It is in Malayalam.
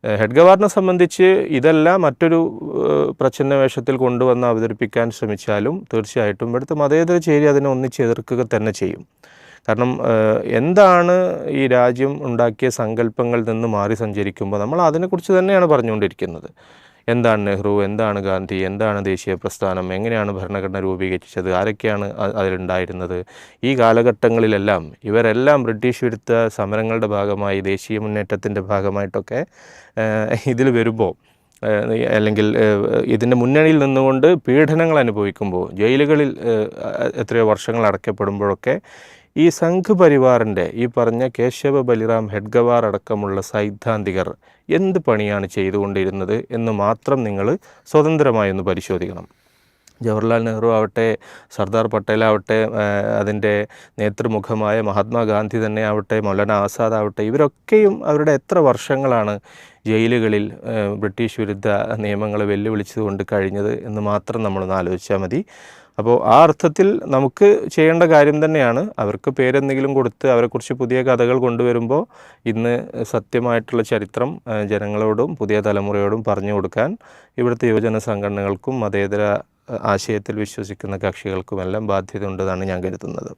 ഹെഡ്ഗവാറിനെ സംബന്ധിച്ച് ഇതെല്ലാം മറ്റൊരു പ്രച്ഛന്നവേഷത്തിൽ കൊണ്ടുവന്ന് അവതരിപ്പിക്കാൻ ശ്രമിച്ചാലും തീർച്ചയായിട്ടും ഇവിടുത്തെ മതേതര ചേരി അതിനെ ഒന്നിച്ച് എതിർക്കുക തന്നെ ചെയ്യും. കാരണം എന്താണ് ഈ രാജ്യം ഉണ്ടാക്കിയ സങ്കല്പങ്ങളിൽ നിന്ന് മാറി സഞ്ചരിക്കുമ്പോൾ നമ്മൾ അതിനെക്കുറിച്ച് തന്നെയാണ് പറഞ്ഞുകൊണ്ടിരിക്കുന്നത്. എന്താണ് നെഹ്റു, എന്താണ് ഗാന്ധി, എന്താണ് ദേശീയ പ്രസ്ഥാനം, എങ്ങനെയാണ് ഭരണഘടന രൂപീകരിച്ചത്, ആരൊക്കെയാണ് അതിലുണ്ടായിരുന്നത്, ഈ കാലഘട്ടങ്ങളിലെല്ലാം ഇവരെല്ലാം ബ്രിട്ടീഷ് വിരുദ്ധ സമരങ്ങളുടെ ഭാഗമായി ദേശീയ മുന്നേറ്റത്തിൻ്റെ ഭാഗമായിട്ടൊക്കെ ഇതിൽ വരുമ്പോൾ അല്ലെങ്കിൽ ഇതിൻ്റെ മുന്നണിയിൽ നിന്നുകൊണ്ട് പീഡനങ്ങൾ അനുഭവിക്കുമ്പോൾ ജയിലുകളിൽ എത്രയോ വർഷങ്ങൾ അടയ്ക്കപ്പെടുമ്പോഴൊക്കെ ഈ സംഘ് പരിവാറിൻ്റെ ഈ പറഞ്ഞ കേശവ ബലിറാം ഹെഡ്ഗവാർ അടക്കമുള്ള സൈദ്ധാന്തികർ എന്ത് പണിയാണ് ചെയ്തുകൊണ്ടിരുന്നത് എന്ന് മാത്രം നിങ്ങൾ സ്വതന്ത്രമായി ഒന്ന് പരിശോധിക്കണം. ജവഹർലാൽ നെഹ്റു ആവട്ടെ, സർദാർ പട്ടേലാവട്ടെ, അതിൻ്റെ നേതൃമുഖമായ മഹാത്മാഗാന്ധി തന്നെ ആവട്ടെ, മൗലാന ആസാദ് ആവട്ടെ, ഇവരൊക്കെയും അവരുടെ എത്ര വർഷങ്ങളാണ് ജയിലുകളിൽ ബ്രിട്ടീഷ് വിരുദ്ധ നിയമങ്ങളെ വെല്ലുവിളിച്ചുകൊണ്ട് കഴിഞ്ഞത് എന്ന് മാത്രം നമ്മളൊന്ന് ആലോചിച്ചാൽ മതി. അപ്പോൾ ആ അർത്ഥത്തിൽ നമുക്ക് ചെയ്യേണ്ട കാര്യം തന്നെയാണ് അവർക്ക് പേരെന്തെങ്കിലും കൊടുത്ത് അവരെക്കുറിച്ച് പുതിയ കഥകൾ കൊണ്ടുവരുമ്പോൾ ഇന്ന് സത്യമായിട്ടുള്ള ചരിത്രം ജനങ്ങളോടും പുതിയ തലമുറയോടും പറഞ്ഞു കൊടുക്കാൻ ഇവിടുത്തെ യുവജന സംഘടനകൾക്കും മതേതര ആശയത്തിൽ വിശ്വസിക്കുന്ന കക്ഷികൾക്കുമെല്ലാം ബാധ്യത ഉണ്ടെന്നാണ് ഞാൻ കരുതുന്നത്.